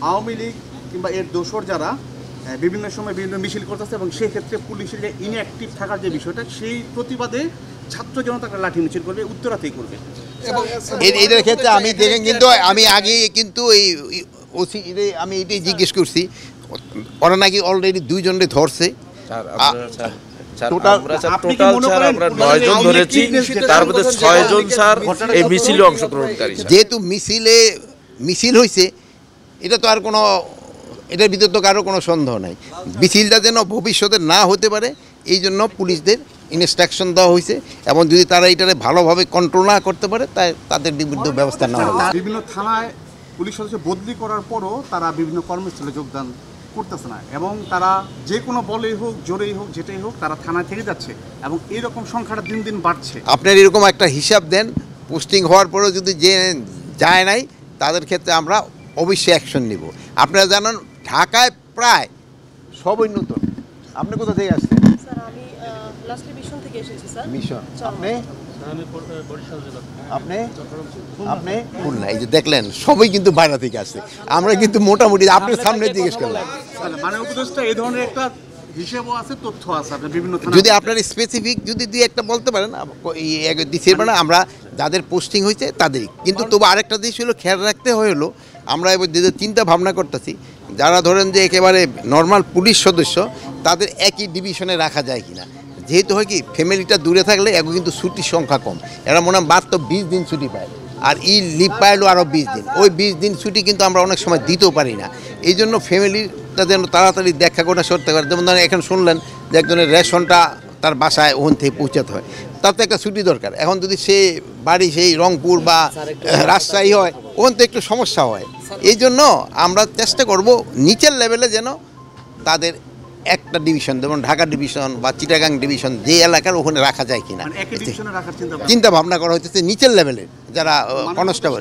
আওয়ামী লীগ কিংবা এর দোসর যারা বিভিন্ন সময় বিভিন্ন মিছিল করতেছে এবং সেই ক্ষেত্রে পুলিশের যে ইনঅ্যাক্টিভ থাকার যে বিষয়টা সেই প্রতিবাদে ছাত্র জনতা একটা লাঠি মিছিল করবে, উত্তরাতেই করবে। এবং এটার ক্ষেত্রে আমি দেখেন কিন্তু আমি আগে কিন্তু এই ওসি আমি এটাই জিজ্ঞেস করছি, ওরা নাকি অলরেডি 2 জনকে ধরছে। আপনি কি মনে করেন আমরা 9 জন ধরেছি, তার মধ্যে 6 জন স্যার এই মিছিলে অংশগ্রহণকারী। যেহেতু মিছিল হয়েছে, এটা তো আর কোনো, এটার ভিতরে তো কারো কোনো সন্দেহ নাই। মিছিলটা যেন ভবিষ্যতে না হতে পারে এই জন্য পুলিশদের ইনস্ট্রাকশন দেওয়া হয়েছে, এবং যদি তারা এটারে ভালোভাবে কন্ট্রোল না করতে পারে তাই তাদের বিরুদ্ধে ব্যবস্থা নেওয়া হবে। বিভিন্ন থানায় পুলিশ সদস্য বদলি করার পরও তারা বিভিন্ন কর্মস্থলে যোগদান করতেছে না, এবং তারা যে কোনো বলেই হোক জোরেই হোক যেটাই হোক তারা থানায় থেকে যাচ্ছে, এবং এইরকম সংখ্যাটা দিন দিন বাড়ছে। আপনার এরকম একটা হিসাব দেন, পোস্টিং হওয়ার পরেও যদি যে যায় নাই তাদের ক্ষেত্রে আমরা অবশ্যই অ্যাকশন নিব। আপনারা জানেন ঢাকায় প্রায় সবই নতুন। আপনি কোথা থেকে আসছেন? স্যার আমি লাস্টলি মিশন থেকে এসেছি স্যার। মিশন। আপনি খুলনা। এই যে দেখলেন সবাই কিন্তু বাইরে থেকে আসছে। আমরা কিন্তু মোটামুটি আপনার সামনে জিজ্ঞেস করলাম, মানে উপদেষ্টা এই ধরনের একটা হিসেবও আছে, তথ্য আছে আপনার বিভিন্ন থানা। যদি আপনার স্পেসিফিক যদি দুই একটা বলতে পারেন দিচ্ছি না, আমরা যাদের পোস্টিং হয়েছে তাদেরই। কিন্তু তবু আরেকটা জিনিস হলো খেয়াল রাখতে হলো, আমরা এবার যে চিন্তা ভাবনা করতেছি, যারা ধরেন যে একেবারে নর্মাল পুলিশ সদস্য তাদের একই ডিভিশনে রাখা যায় কিনা। যেহেতু হয় কি ফ্যামিলিটা দূরে থাকলে এখন কিন্তু ছুটির সংখ্যা কম, এরা মনে হয় মাত্র 20 দিন ছুটি পায়, আর লিভ পাইলো আরও 20 দিন। ওই 20 দিন ছুটি কিন্তু আমরা অনেক সময় দিতেও পারি না। এই জন্য ফ্যামিলিটা যেন তাড়াতাড়ি দেখা করে সরতে পারে। যেমন ধরেন এখন শুনলেন যে একজনের রেশনটা তার বাসায় ওখান থেকে পৌঁছাতে হয়, তার তো একটা ছুটি দরকার। এখন যদি সে বাড়ি সেই রংপুর বা রাজশাহী হয়, ওখান তো একটু সমস্যা হয়। এই জন্য আমরা চেষ্টা করব নিচের লেভেলে যেন তাদের একটা ডিভিশন, যেমন ঢাকা ডিভিশন বা চিটাগাং ডিভিশন যে এলাকার ওখানে রাখা যায় কিনা একই ডিভিশনে রাখার চিন্তা চিন্তা ভাবনা করা হইতেছে নিচের লেভেলের যারা কনস্টেবল।